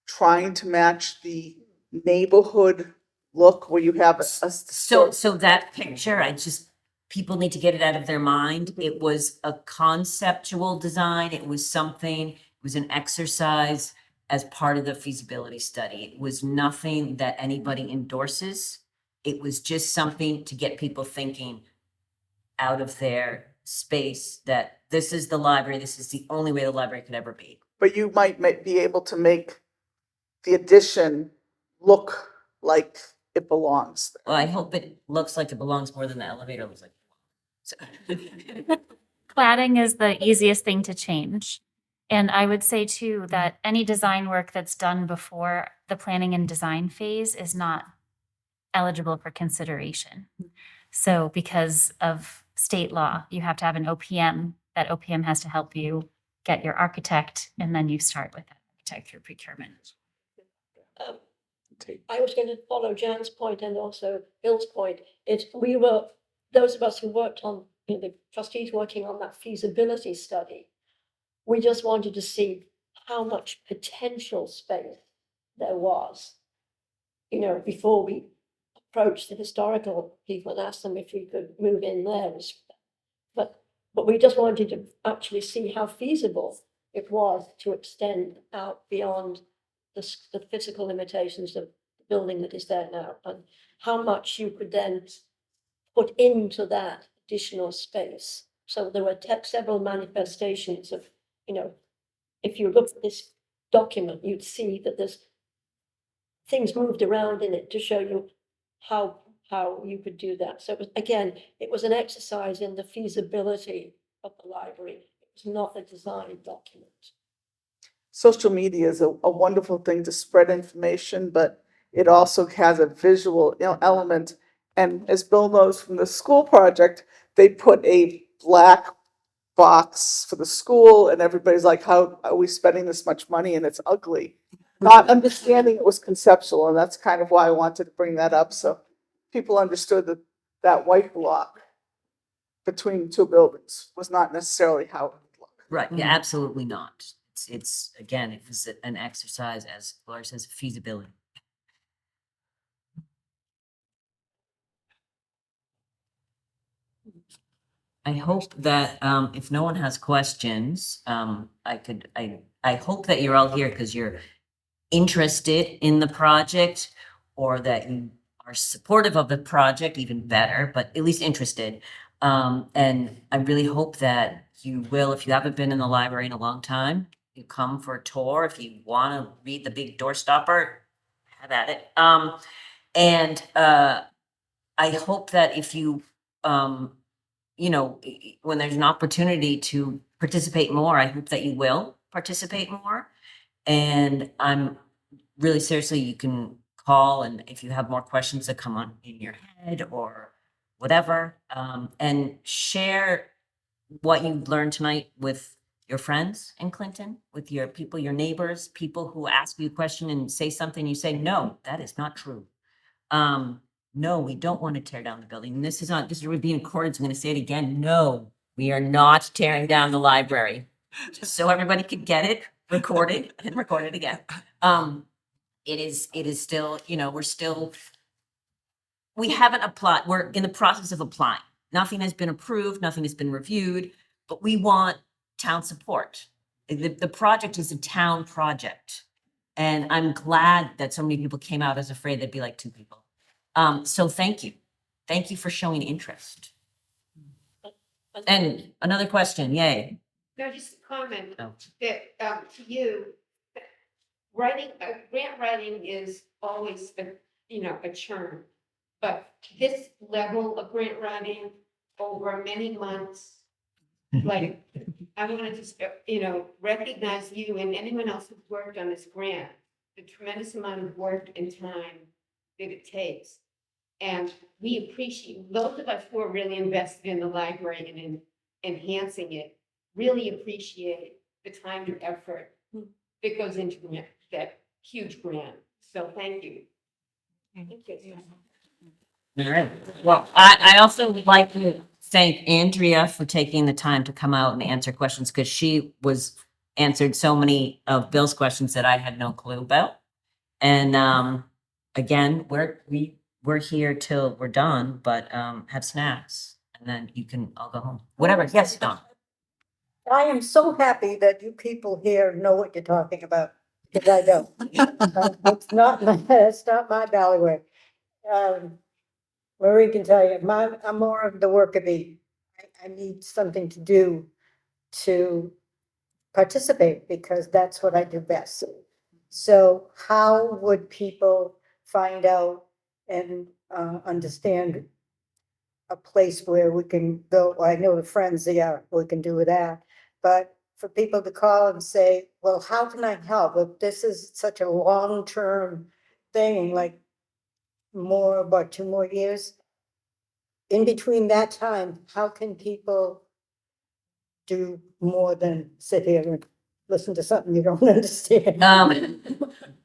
trying to match the neighborhood look where you have a So that picture, people need to get it out of their mind. It was a conceptual design. It was an exercise as part of the feasibility study. It was nothing that anybody endorses. It was just something to get people thinking out of their space that this is the library. This is the only way the library could ever be. But you might be able to make the addition look like it belongs there. Well, I hope it looks like it belongs more than the elevator looks like. So. Cladding is the easiest thing to change. And I would say too, that any design work that's done before the planning and design phase is not eligible for consideration. So because of state law, you have to have an OPM. That OPM has to help you get your architect, and then you start with that architect through procurement. I was going to follow Jan's point and also Bill's point. Those of us who worked on, the trustees working on that feasibility study, we just wanted to see how much potential space there was, before we approached the historical people and asked them if we could move in there. But we just wanted to actually see how feasible it was to extend out beyond the physical limitations of the building that is there now, and how much you could then put into that additional space. So there were several manifestations of, if you look at this document, you'd see that there's things moved around in it to show you how you could do that. So it was an exercise in the feasibility of the library. It was not a design document. Social media is a wonderful thing to spread information, but it also has a visual element. And as Bill knows from the school project, they put a black box for the school and everybody's like, how are we spending this much money? And it's ugly. Not understanding it was conceptual, and that's kind of why I wanted to bring that up. So people understood that white block between two buildings was not necessarily how it would look. Right, yeah, absolutely not. It's again, it was an exercise, as Laura says, feasibility. I hope that if no one has questions, I hope that you're all here because you're interested in the project, or that you are supportive of the project, even better, but at least interested. And I really hope that you will, if you haven't been in the library in a long time, you come for a tour. If you want to read the big door stopper, have at it. And I hope that if you, when there's an opportunity to participate more, I hope that you will participate more. And I'm really seriously, you can call, and if you have more questions that come on in your head or whatever, and share what you learned tonight with your friends in Clinton, with your people, your neighbors, people who ask you a question and say something, you say, no, that is not true. No, we don't want to tear down the building. And this would be in accordance. I'm going to say it again. No, we are not tearing down the library. Just so everybody can get it recorded and record it again. It is still, we haven't applied. We're in the process of applying. Nothing has been approved. Nothing has been reviewed, but we want town support. The project is a town project. And I'm glad that so many people came out. I was afraid there'd be like 2 people. So thank you. Thank you for showing interest. And another question, yay. No, just a comment Oh. that, to you, grant writing is always a churn. But this level of grant writing over many months, like, I want to just, recognize you and anyone else who's worked on this grant, the tremendous amount of work and time that it takes. And we appreciate, those of us who are really invested in the library and in enhancing it, really appreciate the time and effort that goes into that huge grant. So thank you. Thank you. All right. Well, I also would like to thank Andrea for taking the time to come out and answer questions because she answered so many of Bill's questions that I had no clue about. And again, we're here till we're done, but have snacks and then you can all go home. Whatever. Yes, Don. I am so happy that you people here know what you're talking about, because I don't. It's not my bailiwick. Marie can tell you, I'm more of the worker bee. I need something to do to participate, because that's what I do best. So how would people find out and understand a place where we can go? Well, I know the friends, yeah, we can do that. But for people to call and say, well, how can I help? If this is such a long-term thing, like about 2 more years. In between that time, how can people do more than sit here and listen to something you don't understand?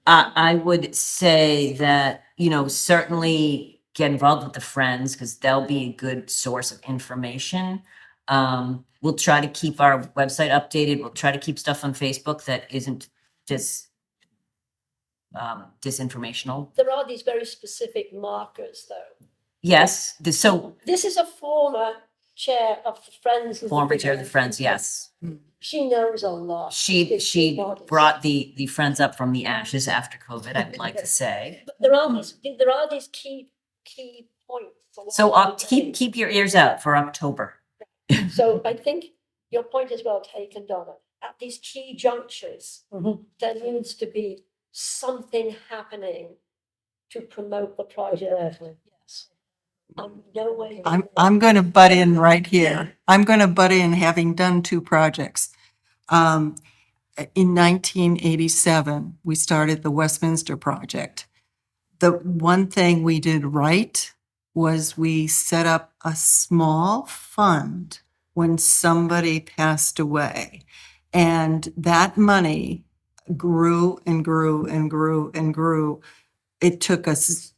I would say that, certainly get involved with the friends because they'll be a good source of information. We'll try to keep our website updated. We'll try to keep stuff on Facebook that isn't just disinformational. There are these very specific markers, though. Yes, so This is a former chair of the Friends. of the former chair of the Bigelow. Friends, yes. She knows a lot. She modest. brought the Friends up from the ashes after COVID, I would like to say. But there are these key points. along So the way. keep your ears out for October. So I think your point is well taken, Donna. At these key junctures, there needs to be something happening to promote the project. Yes. No way. I'm going to butt in right here. I'm going to butt in, having done 2 projects. In 1987, we started the Westminster project. The one thing we did right was we set up a small fund when somebody passed away. And that money grew and grew and grew and grew. It took us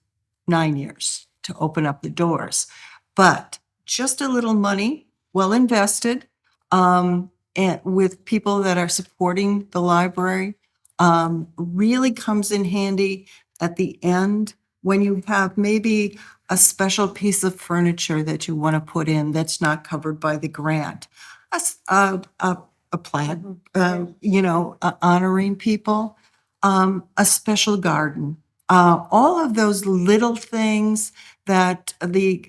9 years to open up the doors, but just a little money, well invested, and with people that are supporting the library, really comes in handy at the end when you have maybe a special piece of furniture that you want to put in that's not covered by the grant. A plaque, honoring people, a special garden. All of those little things that the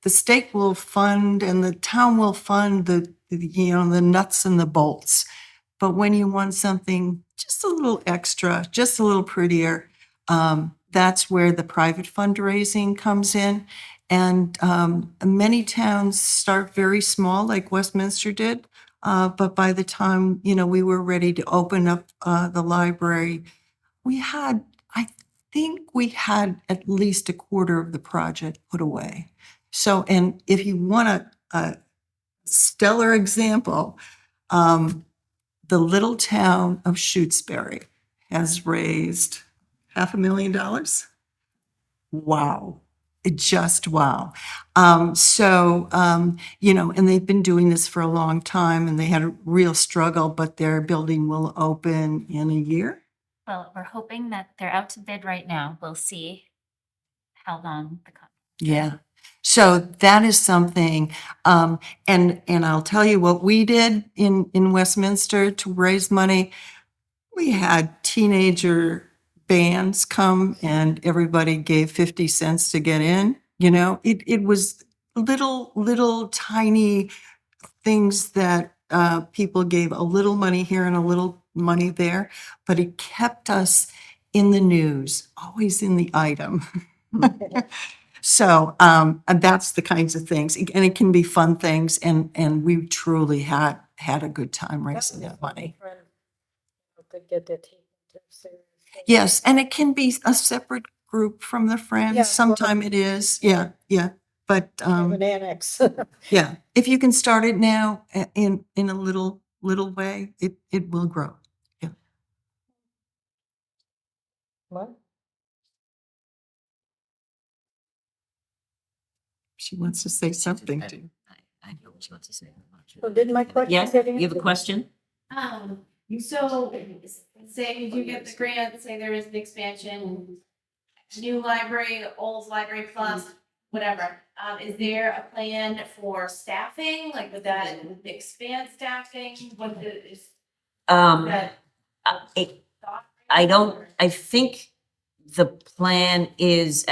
state will fund and the town will fund, the nuts and the bolts. But when you want something just a little extra, just a little prettier, that's where the private fundraising comes in. And many towns start very small, like Westminster did. But by the time, we were ready to open up the library, I think we had at least a quarter of the project put away. So, and if you want a stellar example, the little town of Shutesbury has raised $500,000. Wow. Just wow. And they've been doing this for a long time and they had a real struggle, but their building will open in a year. Well, we're hoping that they're out to bid right now. We'll see how long the contract. Yeah. So that is something, and I'll tell you what we did in Westminster to raise money. We had teenager bands come and everybody gave 50 cents to get in, it was little tiny things that people gave a little money here and a little money there, but it kept us in the news, always in the item. So, and that's the kinds of things, and it can be fun things, and we truly had a good time raising that money. Could get their teeth into serious things. Yes, and it can be a separate group from the Yeah, friends. well- Sometime it is, yeah. But, Have an annex. yeah, if you can start it now in a little way, it will grow. What? She wants to say something too. I know what she wants to say. So did my question Yes, get you have a answered? question? So say you do get the grant, say there is an expansion, new library, old library plus, whatever. Is there a plan for staffing? Like would that expand staffing? What is Um, that? I think the plan is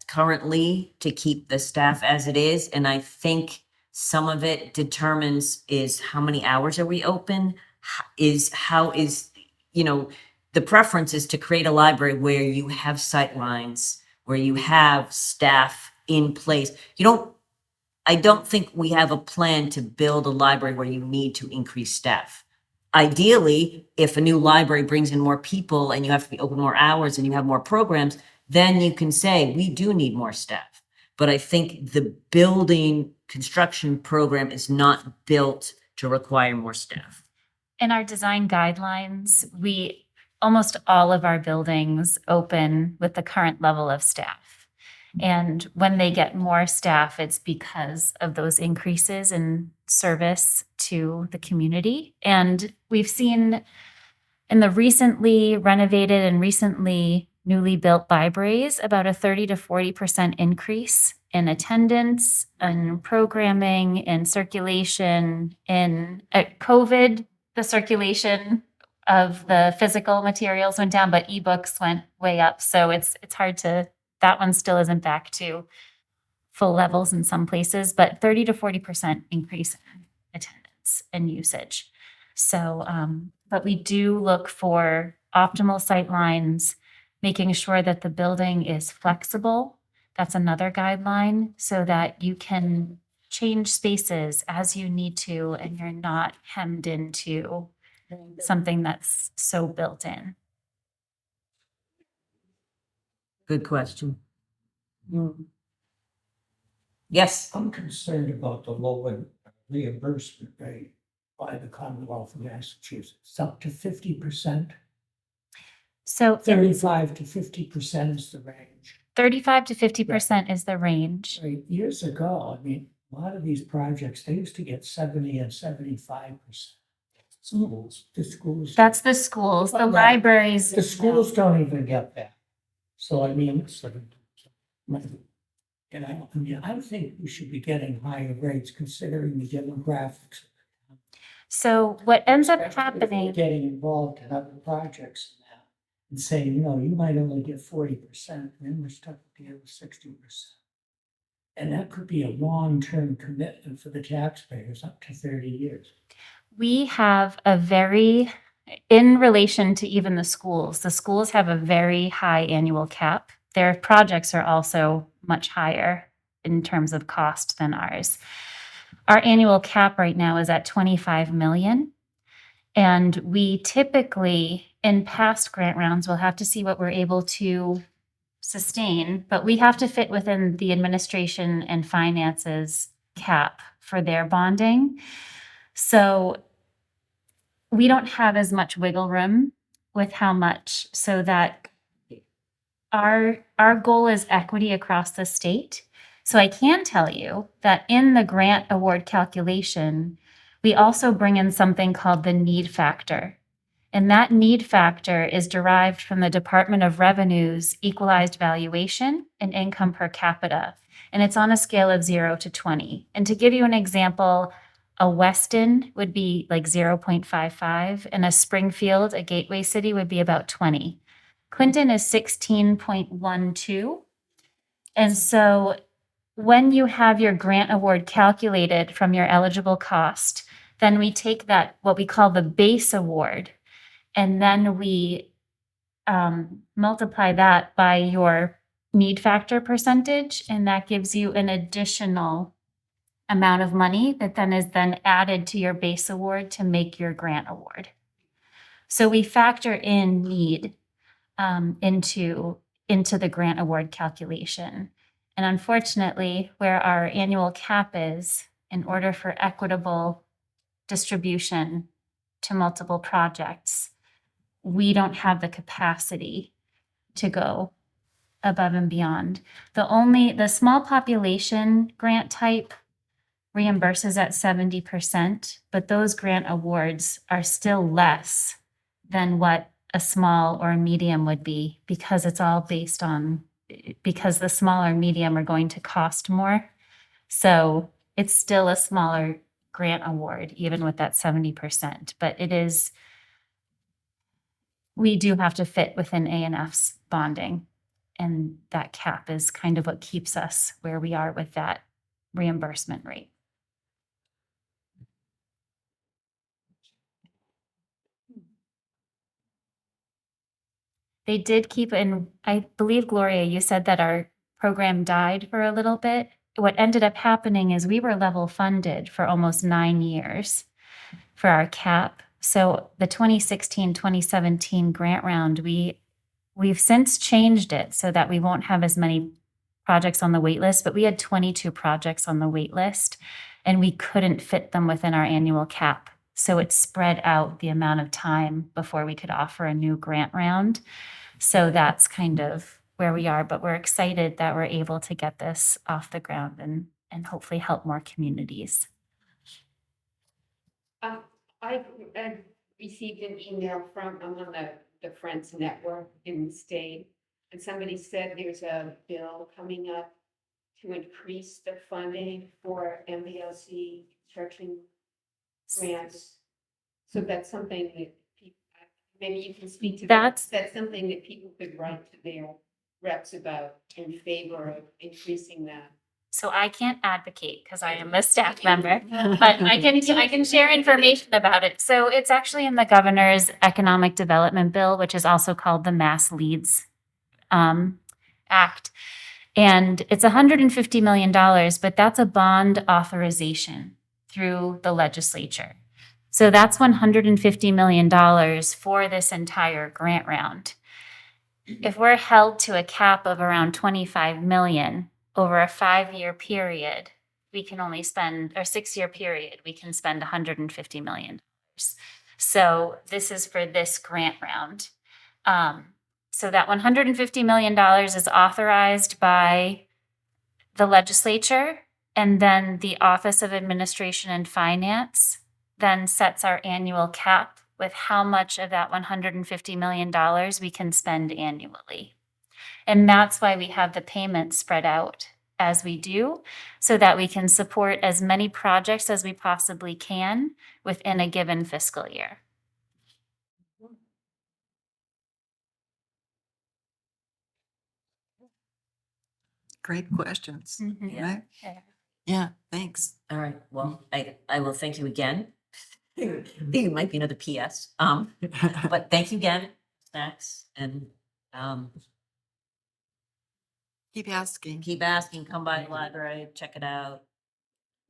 currently to keep the staff as it is, and I think some of it determines is how many hours are we open? The preference is to create a library where you have sight lines, where you have staff in place. I don't think we have a plan to build a library where you need to increase staff. Ideally, if a new library brings in more people and you have to be open more hours and you have more programs, then you can say, we do need more staff. But I think the building construction program is not built to require more staff. In our design guidelines, almost all of our buildings open with the current level of staff. And when they get more staff, it's because of those increases in service to the community. And we've seen in the recently renovated and recently newly built libraries, about a 30 to 40% increase in attendance and programming and circulation. At COVID, the circulation of the physical materials went down, but ebooks went way up. So it's hard that one still isn't back to full levels in some places, but 30 to 40% increase in attendance and usage. So, but we do look for optimal sight lines, making sure that the building is flexible. That's another guideline, so that you can change spaces as you need to, and you're not hemmed into something that's so built in. Good question. Yes, I'm concerned about the low reimbursement rate by the Commonwealth of Massachusetts. It's up to 50%. So 35 to 50% is the range. 35 to 50% is the range. Right, years ago, I mean, a lot of these projects, they used to get 70 and 75%. Schools, the schools. That's the schools, the Right. libraries. The schools don't even get that. So I mean, I think we should be getting higher rates considering the demographics. So what ends up Especially if we're happening, getting involved in other projects and that, and saying, you might only get 40%, then we're stuck with the other 60%. And that could be a long-term commitment for the taxpayers, up to 30 years. we have in relation to even the schools have a very high annual cap. Their projects are also much higher in terms of cost than ours. Our annual cap right now is at 25 million. And we typically, in past grant rounds, will have to see what we're able to sustain, but we have to fit within the administration and finances cap for their bonding. So we don't have as much wiggle room with how much, so that our goal is equity across the state. So I can tell you that in the grant award calculation, we also bring in something called the need factor. And that need factor is derived from the Department of Revenue's equalized valuation and income per capita. And it's on a scale of 0 to 20. And to give you an example, a Weston would be like 0.55, and a Springfield, a gateway city, would be about 20. Clinton is 16.12. And so when you have your grant award calculated from your eligible cost, then we take that, what we call the base award, and then we multiply that by your need factor percentage, and that gives you an additional amount of money that then is then added to your base award to make your grant award. So we factor in need into the grant award calculation. And unfortunately, where our annual cap is, in order for equitable distribution to multiple projects, we don't have the capacity to go above and beyond. The small population grant type reimburses at 70%, but those grant awards are still less than what a small or a medium would be, because it's all based on, because the small or medium are going to cost more. So it's still a smaller grant award, even with that 70%, but it is, we do have to fit within A&F's bonding. And that cap is kind of what keeps us where we are with that reimbursement rate. They did keep in, I believe, Gloria, you said that our program died for a little bit. What ended up happening is we were level funded for almost 9 years for our cap. So the 2016, 2017 grant round, we've since changed it so that we won't have as many projects on the wait list, but we had 22 projects on the wait list and we couldn't fit them within our annual cap. So it spread out the amount of time before we could offer a new grant round. So that's kind of where we are, but we're excited that we're able to get this off the ground and hopefully help more communities. I received an email from, I'm on the Friends Network in the state, and somebody said there's a bill coming up to increase the funding for MBLC construction grants. So that's something that people, maybe you can speak to that. That's something that people could write to their reps about in favor of increasing that. So I can't advocate because I am a staff member, but I can share information about it. So it's actually in the governor's economic development bill, which is also called the Mass Leads Act. And it's $150 million, but that's a bond authorization through the legislature. So that's $150 million for this entire grant round. If we're held to a cap of around 25 million over a 5-year period, we can only spend, or 6-year period, we can spend $150 million. So this is for this grant round. So that $150 million is authorized by the legislature, and then the Office of Administration and Finance then sets our annual cap with how much of that $150 million we can spend annually. And that's why we have the payments spread out as we do, so that we can support as many projects as we possibly can within a given fiscal year. Great questions. Mhm. Right? Yeah. Yeah, thanks. All right, well, I will thank you again. I think it might be another PS, but thank you again, Snacks, and Keep asking. keep asking, come by the library, check it out.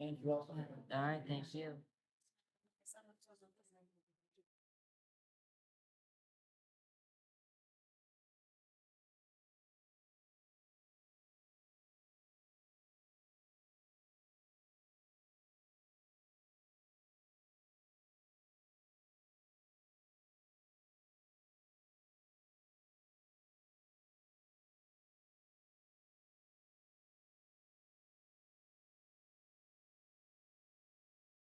All right, thank you.